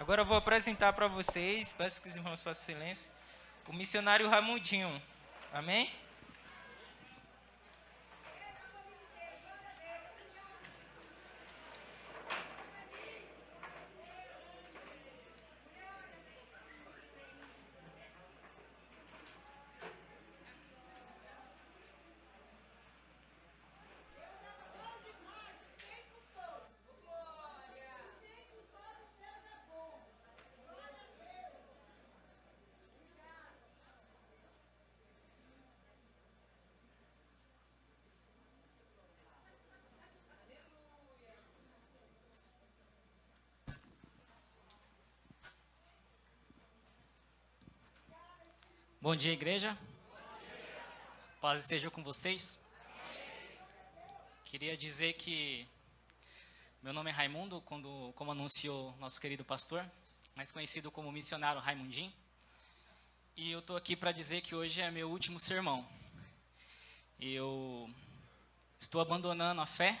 Agora eu vou apresentar para vocês, peço que os irmãos façam silêncio, o missionário Raimundinho. Amém? Bom dia, igreja. Paz esteja com vocês. Queria dizer que meu nome é Raimundo, como anunciou nosso querido pastor, mais conhecido como missionário Raimundinho. E eu estou aqui para dizer que hoje é meu último sermão. Eu estou abandonando a fé.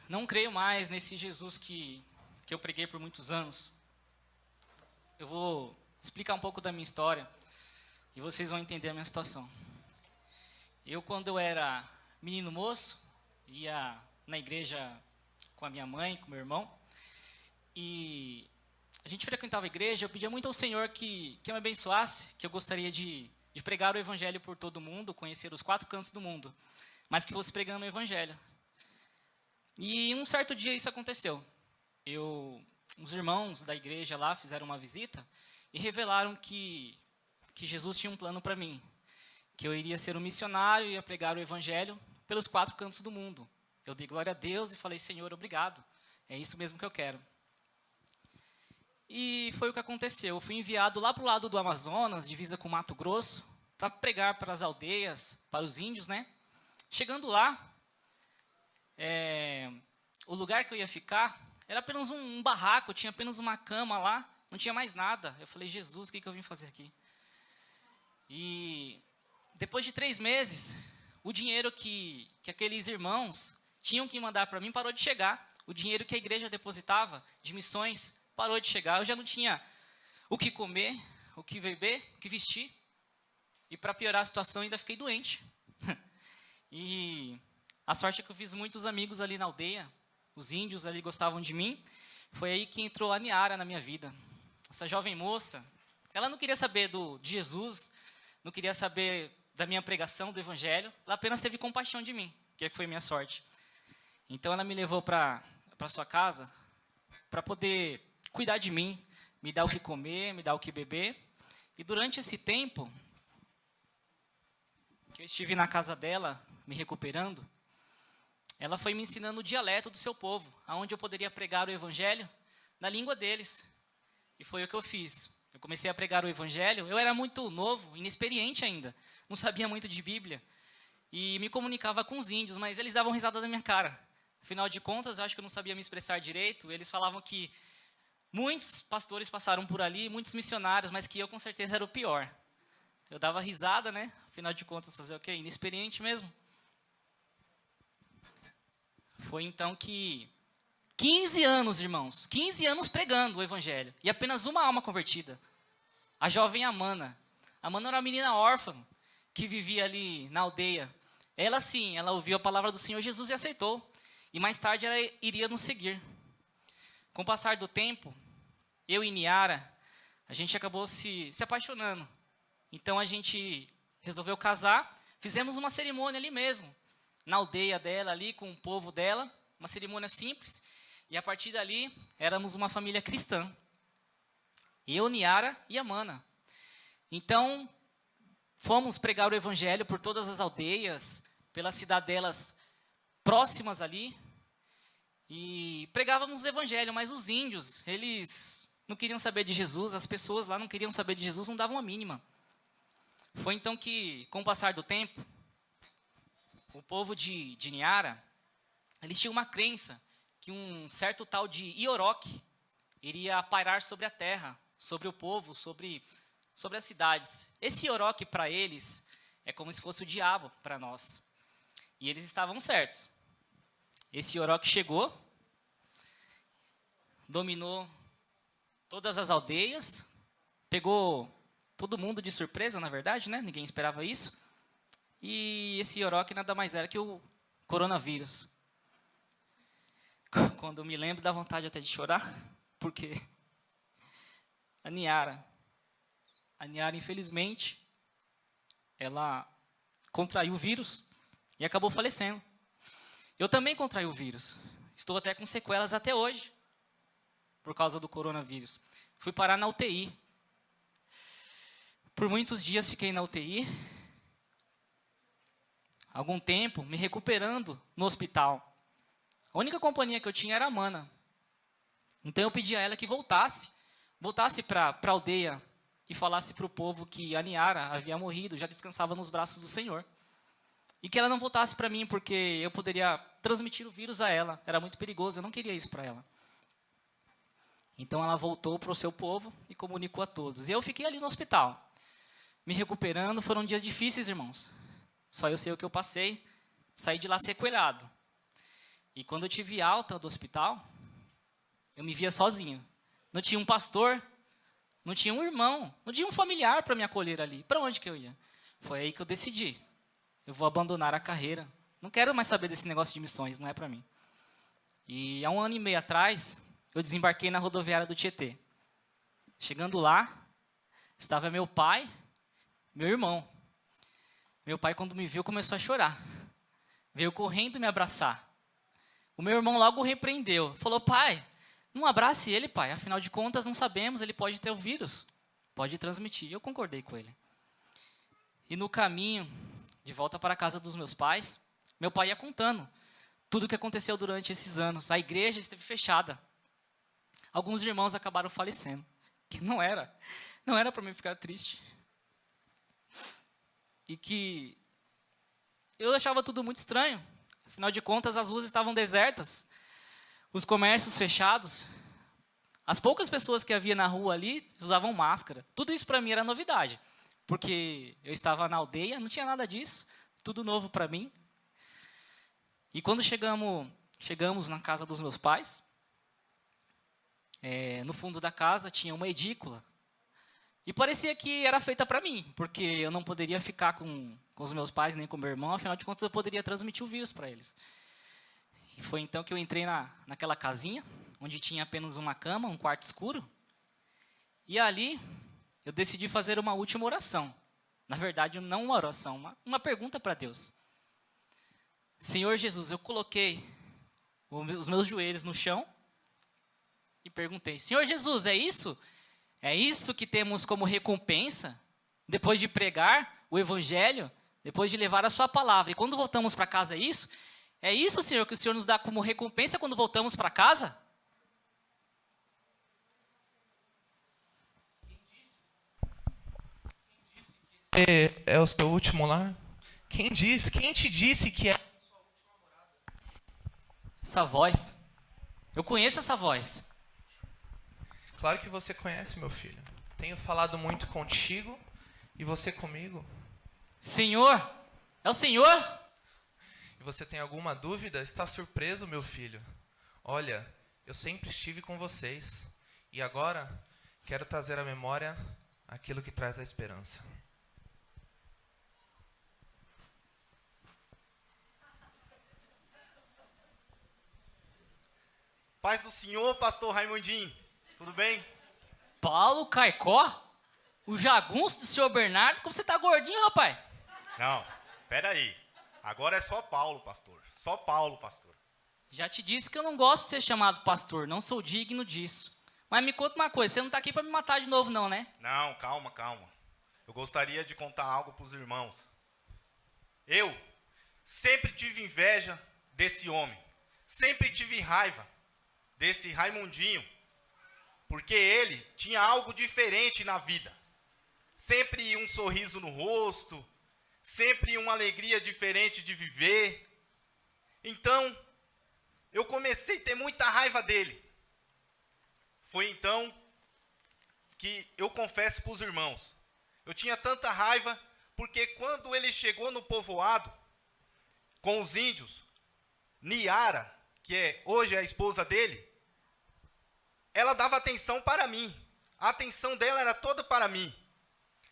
Não creio mais nesse Jesus que eu preguei por muitos anos. Eu vou explicar um pouco da minha história e vocês vão entender a minha situação. Quando eu era menino moço, ia na igreja com a minha mãe, com meu irmão, e a gente frequentava a igreja. Eu pedia muito ao Senhor que eu me abençoasse, que eu gostaria de pregar o evangelho por todo mundo, conhecer os 4 cantos do mundo, mas que fosse pregando o evangelho. E um certo dia isso aconteceu. Os irmãos da igreja lá fizeram uma visita e revelaram que Jesus tinha um plano para mim, que eu iria ser um missionário e ia pregar o evangelho pelos 4 cantos do mundo. Eu dei glória a Deus e falei: Senhor, obrigado, é isso mesmo que eu quero. E foi o que aconteceu. Eu fui enviado lá para o lado do Amazonas, divisa com Mato Grosso, para pregar para as aldeias, para os índios, né? Chegando lá, o lugar que eu ia ficar era apenas um barraco, tinha apenas uma cama lá, não tinha mais nada. Eu falei: Jesus, o que eu vim fazer aqui? E depois de 3 meses, o dinheiro que aqueles irmãos tinham que mandar para mim parou de chegar. O dinheiro que a igreja depositava de missões parou de chegar. Eu já não tinha o que comer, o que beber, o que vestir. E para piorar a situação, ainda fiquei doente. E a sorte é que eu fiz muitos amigos ali na aldeia. Os índios ali gostavam de mim. Foi aí que entrou a Niara na minha vida. Essa jovem moça, ela não queria saber de Jesus, não queria saber da minha pregação, do evangelho. Ela apenas teve compaixão de mim, que foi minha sorte. Então ela me levou para sua casa para poder cuidar de mim, me dar o que comer, me dar o que beber. E durante esse tempo que eu estive na casa dela, me recuperando, ela foi me ensinando o dialeto do seu povo, aonde eu poderia pregar o evangelho na língua deles. E foi o que eu fiz. Eu comecei a pregar o evangelho. Eu era muito novo, inexperiente ainda, não sabia muito de Bíblia, e me comunicava com os índios, mas eles davam risada da minha cara. Afinal de contas, eu acho que eu não sabia me expressar direito. Eles falavam que muitos pastores passaram por ali, muitos missionários, mas que eu com certeza era o pior. Eu dava risada, né? Afinal de contas, fazer o quê? Inexperiente mesmo. Foi então que 15 anos, irmãos, 15 anos pregando o evangelho, e apenas uma alma convertida. A jovem Amana. Amana era uma menina órfã, que vivia ali na aldeia. Ela sim, ela ouviu a palavra do Senhor Jesus e aceitou. E mais tarde ela iria nos seguir. Com o passar do tempo, eu e Niara, a gente acabou se apaixonando. Então a gente resolveu casar, fizemos uma cerimônia ali mesmo, na aldeia dela, ali com o povo dela, uma cerimônia simples. E a partir dali, éramos uma família cristã. Eu, Niara e Amana. Então, fomos pregar o evangelho por todas as aldeias, pelas cidadelas próximas ali. E pregávamos o evangelho, mas os índios, eles não queriam saber de Jesus, as pessoas lá não queriam saber de Jesus, não davam a mínima. Foi então que, com o passar do tempo, o povo de Niara, eles tinham uma crença que um certo tal de Ioroque iria pairar sobre a terra, sobre o povo, sobre as cidades. Esse Ioroque, para eles, é como se fosse o diabo para nós. E eles estavam certos. Esse Ioroque chegou, dominou todas as aldeias, pegou todo mundo de surpresa, na verdade, né? Ninguém esperava isso. E esse Yoroki nada mais era que o coronavírus. Quando eu me lembro, dá vontade até de chorar, porque a Niara, infelizmente, ela contraiu o vírus e acabou falecendo. Eu também contraí o vírus. Estou até com sequelas até hoje, por causa do coronavírus. Fui parar na UTI. Por muitos dias fiquei na UTI. Algum tempo me recuperando no hospital. A única companhia que eu tinha era a Mana. Então eu pedi a ela que voltasse para a aldeia e falasse para o povo que a Niara havia morrido, já descansava nos braços do Senhor. E que ela não voltasse para mim, porque eu poderia transmitir o vírus a ela. Era muito perigoso, eu não queria isso para ela. Então ela voltou para o seu povo e comunicou a todos. E eu fiquei ali no hospital, me recuperando. Foram dias difíceis, irmãos. Só eu sei o que eu passei. Saí de lá sequelado. E quando eu tive alta do hospital, eu me via sozinho. Não tinha um pastor, não tinha um irmão, não tinha um familiar para me acolher ali. Para onde que eu ia? Foi aí que eu decidi. Eu vou abandonar a carreira. Não quero mais saber desse negócio de missões, não é para mim. E há 1 ano e meio atrás, eu desembarquei na rodoviária do Tietê. Chegando lá, estava meu pai, meu irmão. Meu pai, quando me viu, começou a chorar. Veio correndo me abraçar. O meu irmão logo repreendeu. Falou: pai, não abrace ele, pai. Afinal de contas, não sabemos, ele pode ter o vírus. Pode transmitir. Eu concordei com ele. E no caminho, de volta para a casa dos meus pais, meu pai ia contando tudo o que aconteceu durante esses anos. A igreja esteve fechada. Alguns irmãos acabaram falecendo. Que não era para mim ficar triste. E que eu achava tudo muito estranho. Afinal de contas, as ruas estavam desertas, os comércios fechados. As poucas pessoas que havia na rua ali usavam máscara. Tudo isso para mim era novidade, porque eu estava na aldeia, não tinha nada disso, tudo novo para mim. E quando chegamos na casa dos meus pais, no fundo da casa tinha uma edícula. E parecia que era feita para mim, porque eu não poderia ficar com os meus pais nem com meu irmão, afinal de contas eu poderia transmitir o vírus para eles. E foi então que eu entrei naquela casinha, onde tinha apenas uma cama, um quarto escuro. E ali eu decidi fazer uma última oração. Na verdade, não uma oração, uma pergunta para Deus. Senhor Jesus, eu coloquei os meus joelhos no chão e perguntei: Senhor Jesus, é isso? É isso que temos como recompensa, depois de pregar o Evangelho, depois de levar a sua palavra? E quando voltamos para casa, é isso? É isso, Senhor, que o Senhor nos dá como recompensa quando voltamos para casa? Quem disse que é o seu último lar? Quem te disse que é? Essa voz, eu conheço essa voz. Claro que você conhece, meu filho. Tenho falado muito contigo e você comigo. Senhor, é o Senhor? E você tem alguma dúvida? Está surpreso, meu filho? Olha, eu sempre estive com vocês. E agora, quero trazer à memória aquilo que traz a esperança. Paz do Senhor, pastor Raimundinho. Tudo bem? Paulo Caicó? O jagunço do senhor Bernardo? Como você tá gordinho, rapaz? Não, peraí. Agora é só Paulo, pastor. Só Paulo, pastor. Já te disse que eu não gosto de ser chamado pastor, não sou digno disso. Mas me conta uma coisa, você não tá aqui para me matar de novo não, né? Não, calma. Eu gostaria de contar algo para os irmãos. Eu sempre tive inveja desse homem. Sempre tive raiva desse Raimundinho. Porque ele tinha algo diferente na vida. Sempre um sorriso no rosto, sempre uma alegria diferente de viver. Então, eu comecei a ter muita raiva dele. Foi então que eu confesso para os irmãos. Eu tinha tanta raiva porque quando ele chegou no povoado com os índios, Niara, que hoje é a esposa dele, ela dava atenção para mim. A atenção dela era toda para mim.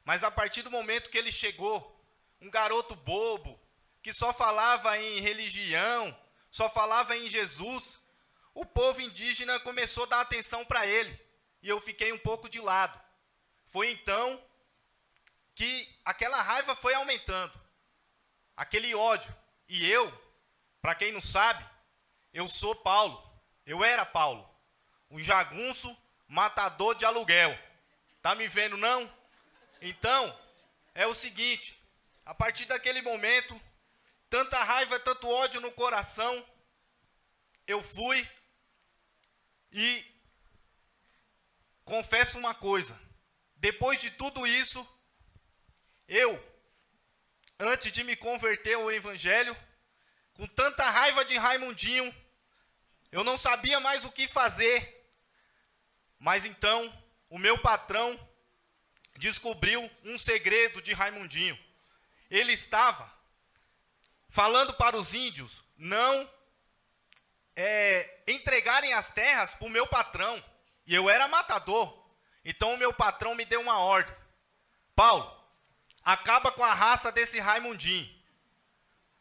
Mas a partir do momento que ele chegou, um garoto bobo, que só falava em religião, só falava em Jesus, o povo indígena começou a dar atenção para ele. E eu fiquei um pouco de lado. Foi então que aquela raiva foi aumentando. Aquele ódio. E eu, para quem não sabe, eu sou Paulo. Eu era Paulo. Um jagunço matador de aluguel. Tá me vendo, não? Então, é o seguinte. A partir daquele momento, tanta raiva, tanto ódio no coração, eu fui e confesso uma coisa. Depois de tudo isso, eu, antes de me converter ao evangelho, com tanta raiva de Raimundinho, eu não sabia mais o que fazer. Mas então, o meu patrão descobriu um segredo de Raimundinho. Ele estava falando para os índios não entregarem as terras para o meu patrão. E eu era matador. Então o meu patrão me deu uma ordem. Paulo, acaba com a raça desse Raimundinho.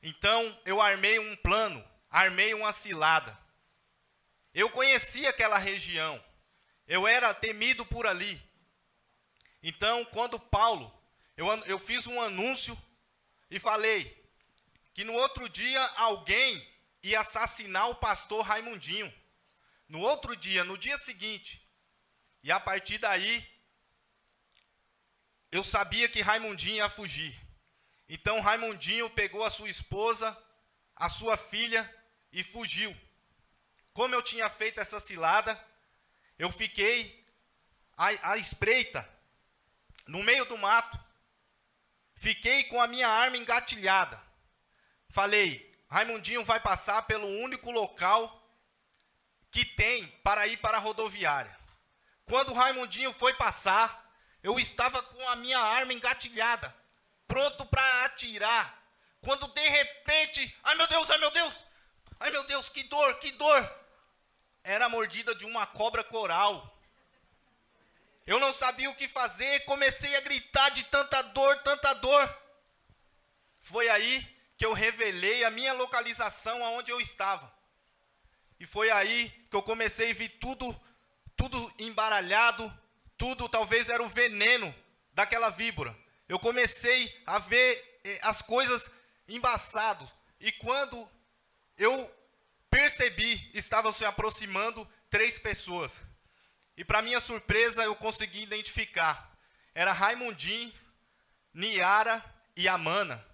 Então eu armei um plano, armei uma cilada. Eu conhecia aquela região. Eu era temido por ali. Então, quando Paulo, eu fiz um anúncio e falei que no outro dia alguém ia assassinar o pastor Raimundinho. No outro dia, no dia seguinte. E a partir daí, eu sabia que Raimundinho ia fugir. Então Raimundinho pegou a sua esposa, a sua filha e fugiu. Como eu tinha feito essa cilada, eu fiquei à espreita, no meio do mato. Fiquei com a minha arma engatilhada. Falei, Raimundinho vai passar pelo único local que tem para ir para a rodoviária. Quando o Raimundinho foi passar, eu estava com a minha arma engatilhada, pronto para atirar. Quando de repente, ai meu Deus, ai meu Deus, ai meu Deus, que dor, que dor. Era a mordida de uma cobra coral. Eu não sabia o que fazer, comecei a gritar de tanta dor, tanta dor. Foi aí que eu revelei a minha localização aonde eu estava. E foi aí que eu comecei a ver tudo embaralhado, tudo talvez era o veneno daquela víbora. Eu comecei a ver as coisas embaçadas. E quando eu percebi, estavam se aproximando 3 pessoas. E para minha surpresa, eu consegui identificar. Era Raimundinho, Niara e Amana.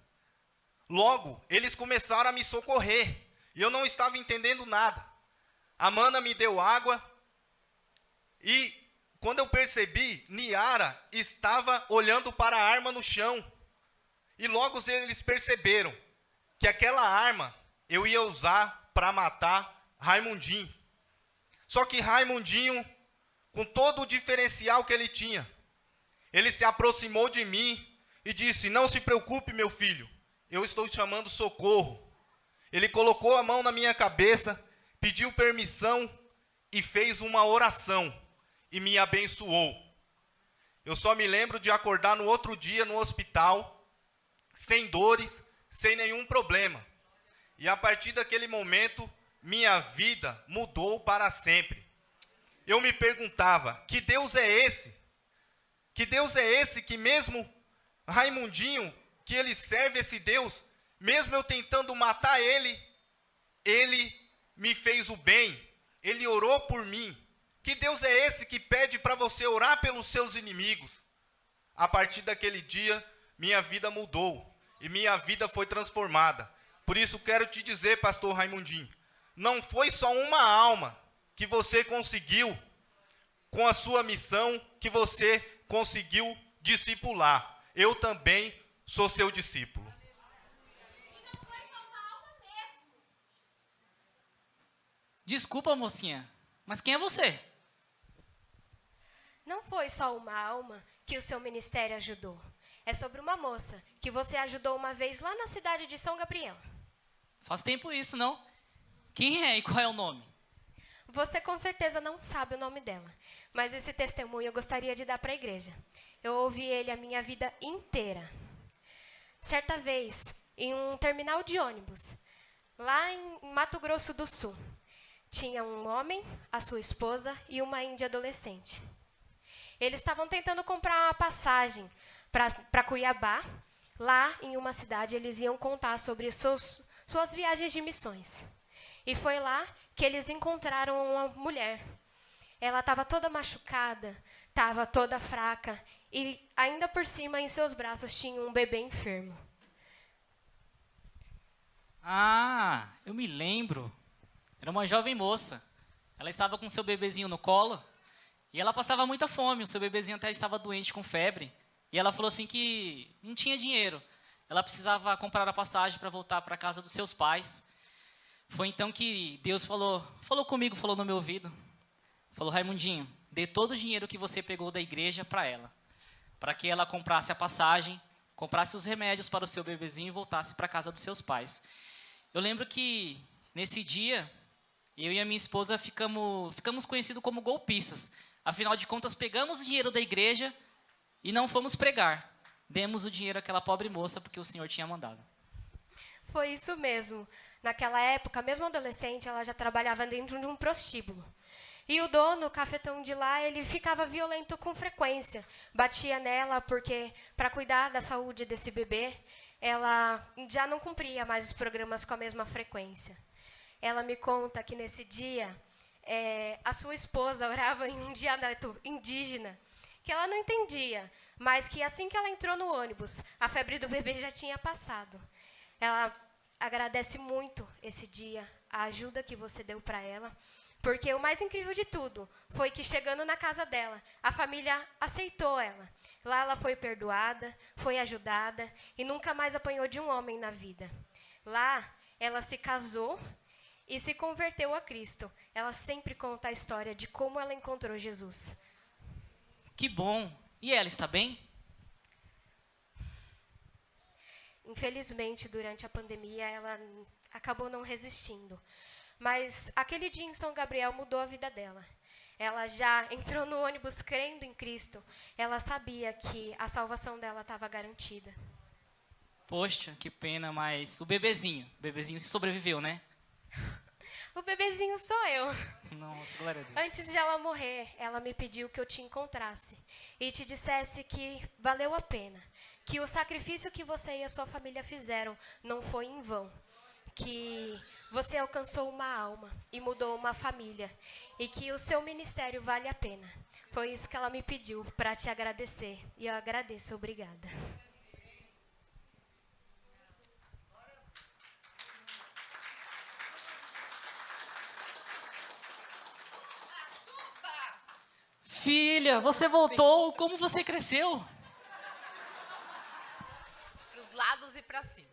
Logo, eles começaram a me socorrer. E eu não estava entendendo nada. Amana me deu água. E quando eu percebi, Niara estava olhando para a arma no chão. E logo eles perceberam que aquela arma eu ia usar para matar Raimundinho. Só que Raimundinho, com todo o diferencial que ele tinha, ele se aproximou de mim e disse, não se preocupe, meu filho, eu estou chamando socorro. Ele colocou a mão na minha cabeça, pediu permissão e fez uma oração e me abençoou. Eu só me lembro de acordar no outro dia no hospital, sem dores, sem nenhum problema. E a partir daquele momento, minha vida mudou para sempre. Eu me perguntava, que Deus é esse? Que Deus é esse que mesmo Raimundinho, que ele serve esse Deus, mesmo eu tentando matar ele, ele me fez o bem, ele orou por mim. Que Deus é esse que pede para você orar pelos seus inimigos? A partir daquele dia, minha vida mudou e minha vida foi transformada. Por isso quero te dizer, pastor Raimundinho, não foi só uma alma que você conseguiu com a sua missão, que você conseguiu discipular. Eu também sou seu discípulo. Desculpa, mocinha, mas quem é você? Não foi só uma alma que o seu ministério ajudou. É sobre uma moça que você ajudou uma vez lá na cidade de São Gabriel. Faz tempo isso, não? Quem é e qual é o nome? Você com certeza não sabe o nome dela, mas esse testemunho eu gostaria de dar para a igreja. Eu ouvi ele a minha vida inteira. Certa vez, em um terminal de ônibus, lá em Mato Grosso do Sul, tinha um homem, a sua esposa e uma índia adolescente. Eles estavam tentando comprar uma passagem para Cuiabá. Lá, em uma cidade, eles iam contar sobre suas viagens de missões. E foi lá que eles encontraram uma mulher. Ela estava toda machucada, estava toda fraca, e ainda por cima, em seus braços, tinha um bebê enfermo. Ah, eu me lembro. Era uma jovem moça. Ela estava com seu bebezinho no colo e ela passava muita fome. O seu bebezinho até estava doente com febre. E ela falou assim que não tinha dinheiro. Ela precisava comprar a passagem para voltar para a casa dos seus pais. Foi então que Deus falou comigo, falou no meu ouvido. Falou: Raimundinho, dê todo o dinheiro que você pegou da igreja para ela. Para que ela comprasse a passagem, comprasse os remédios para o seu bebezinho e voltasse para a casa dos seus pais. Eu lembro que nesse dia, eu e a minha esposa ficamos conhecidos como golpistas. Afinal de contas, pegamos o dinheiro da igreja e não fomos pregar. Demos o dinheiro àquela pobre moça porque o Senhor tinha mandado. Foi isso mesmo. Naquela época, mesmo adolescente, ela já trabalhava dentro de um prostíbulo. E o dono, o cafetão de lá, ele ficava violento com frequência. Batia nela porque, para cuidar da saúde desse bebê, ela já não cumpria mais os programas com a mesma frequência. Ela me conta que nesse dia, a sua esposa orava em um dialeto indígena, que ela não entendia, mas que assim que ela entrou no ônibus, a febre do bebê já tinha passado. Ela agradece muito esse dia, a ajuda que você deu para ela, porque o mais incrível de tudo foi que, chegando na casa dela, a família aceitou ela. Lá ela foi perdoada, foi ajudada e nunca mais apanhou de um homem na vida. Lá ela se casou e se converteu a Cristo. Ela sempre conta a história de como ela encontrou Jesus. Que bom! E ela está bem? Infelizmente, durante a pandemia, ela acabou não resistindo. Mas aquele dia em São Gabriel mudou a vida dela. Ela já entrou no ônibus crendo em Cristo. Ela sabia que a salvação dela estava garantida. Poxa, que pena, mas o bebezinho sobreviveu, né? O bebezinho sou eu. Nossa, glória a Deus. Antes de ela morrer, ela me pediu que eu te encontrasse e te dissesse que valeu a pena, que o sacrifício que você e a sua família fizeram não foi em vão, que você alcançou uma alma e mudou uma família e que o seu ministério vale a pena. Foi isso que ela me pediu para te agradecer e eu agradeço, obrigada. Filha, você voltou, como você cresceu? Para os lados e para cima.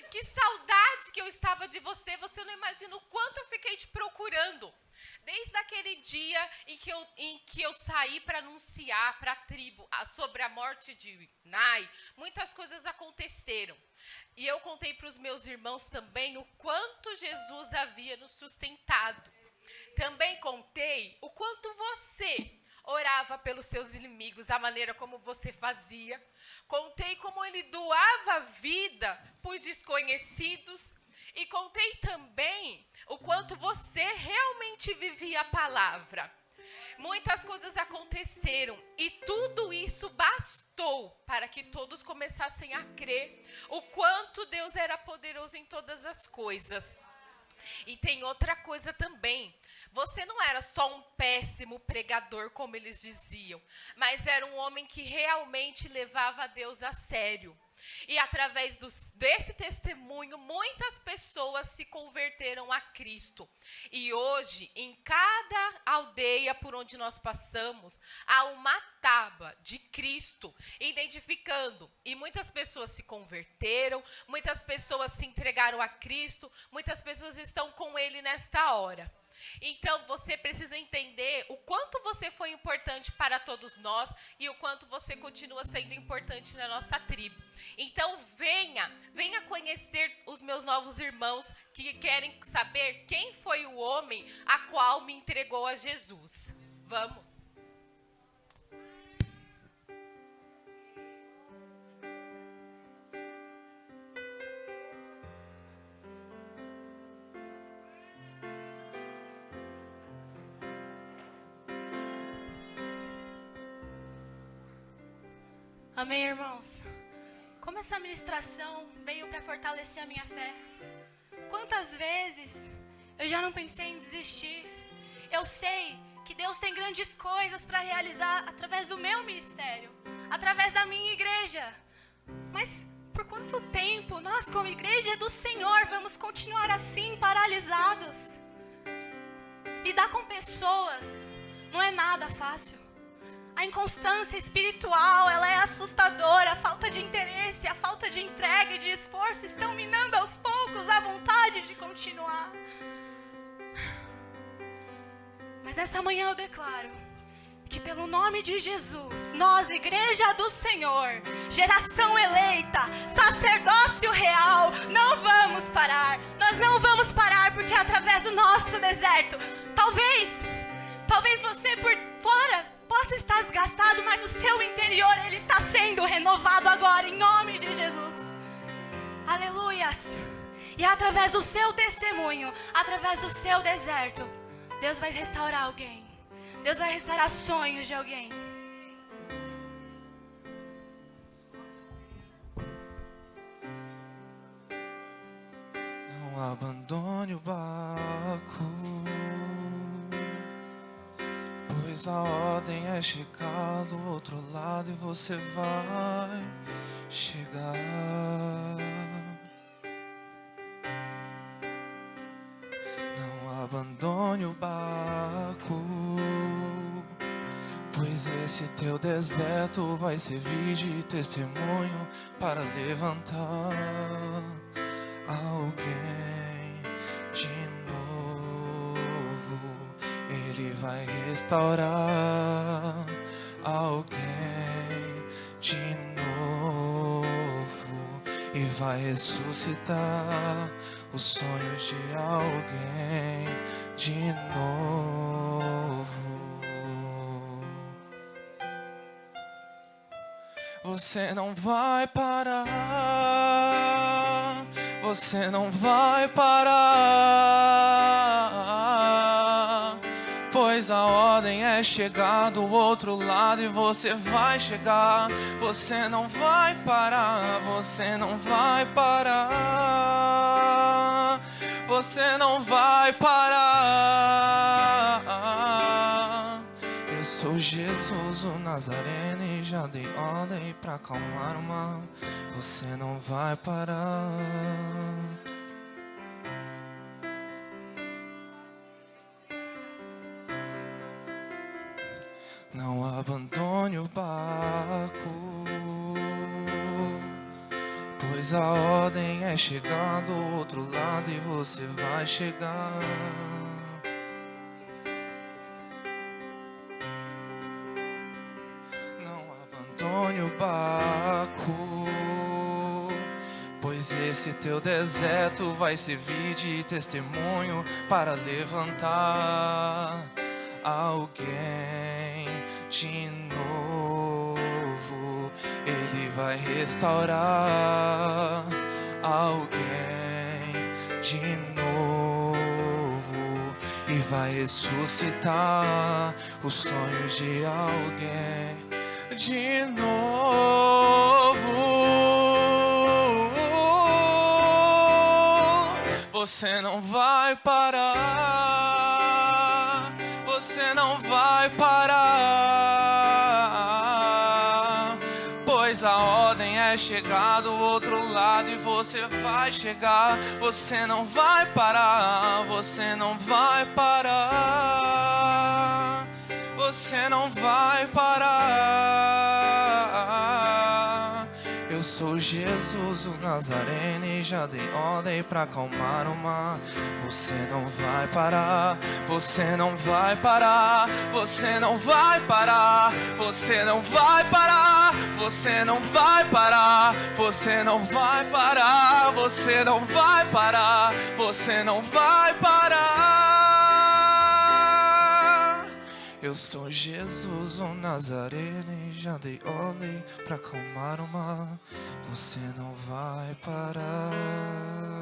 Que saudade que eu estava de você. Você não imagina o quanto eu fiquei te procurando. Desde aquele dia em que eu saí para anunciar para a tribo sobre a morte de Nai, muitas coisas aconteceram. E eu contei para os meus irmãos também o quanto Jesus havia nos sustentado. Também contei o quanto você orava pelos seus inimigos, a maneira como você fazia. Contei como ele doava vida para os desconhecidos. E contei também o quanto você realmente vivia a palavra. Muitas coisas aconteceram e tudo isso bastou para que todos começassem a crer o quanto Deus era poderoso em todas as coisas. E tem outra coisa também. Você não era só um péssimo pregador, como eles diziam, mas era um homem que realmente levava a Deus a sério. E através desse testemunho, muitas pessoas se converteram a Cristo. E hoje, em cada aldeia por onde nós passamos, há uma tábua de Cristo, identificando. E muitas pessoas se converteram, muitas pessoas se entregaram a Cristo, muitas pessoas estão com Ele nesta hora. Então, você precisa entender o quanto você você foi importante para todos nós e o quanto você continua sendo importante na nossa tribo. Então venha conhecer os meus novos irmãos que querem saber quem foi o homem a qual me entregou a Jesus. Vamos. Amém, irmãos? Como essa ministração veio para fortalecer a minha fé. Quantas vezes eu já não pensei em desistir. Eu sei que Deus tem grandes coisas para realizar através do meu ministério, através da minha igreja. Mas por quanto tempo nós, como igreja do Senhor, vamos continuar assim, paralisados? Lidar com pessoas não é nada fácil. A inconstância espiritual, ela é assustadora. A falta de interesse, a falta de entrega e de esforço estão minando aos poucos a vontade de continuar. Mas nessa manhã eu declaro que pelo nome de Jesus, nós, Igreja do Senhor, geração eleita, sacerdócio real, não vamos parar. Nós não vamos parar porque é através do nosso deserto. Talvez você por fora possa estar desgastado, mas o seu interior, ele está sendo renovado agora, em nome de Jesus. Aleluias. E é através do seu testemunho, através do seu deserto, Deus vai restaurar alguém. Deus vai restaurar sonhos de alguém. Não abandone o barco, pois a ordem é chegar do outro lado e você vai chegar. Não abandone o barco, pois esse teu deserto vai servir de testemunho para levantar alguém de novo. Ele vai restaurar alguém de novo e vai ressuscitar os sonhos de alguém de novo. Você não vai parar, você não vai parar, pois a ordem é chegar do outro lado e você vai chegar. Você não vai parar, você não vai parar, você não vai parar. Eu sou Jesus o Nazareno e já dei ordem pra acalmar o mar. Você não vai parar. Não abandone o barco, pois a ordem é chegar do outro lado e você vai chegar. Abandone o barco, pois esse teu deserto vai servir de testemunho para levantar alguém de novo. Ele vai restaurar alguém de novo e vai ressuscitar os sonhos de alguém de novo. Você não vai parar, você não vai parar, pois a ordem é chegar do outro lado e você vai chegar. Você não vai parar, você não vai parar, você não vai parar. Eu sou Jesus, o Nazareno, e já dei ordem pra acalmar o mar. Você não vai parar, você não vai parar, você não vai parar, você não vai parar, você não vai parar, você não vai parar, você não vai parar, você não vai parar. Eu sou Jesus, o Nazareno, e já dei ordem pra acalmar o mar. Você não vai parar.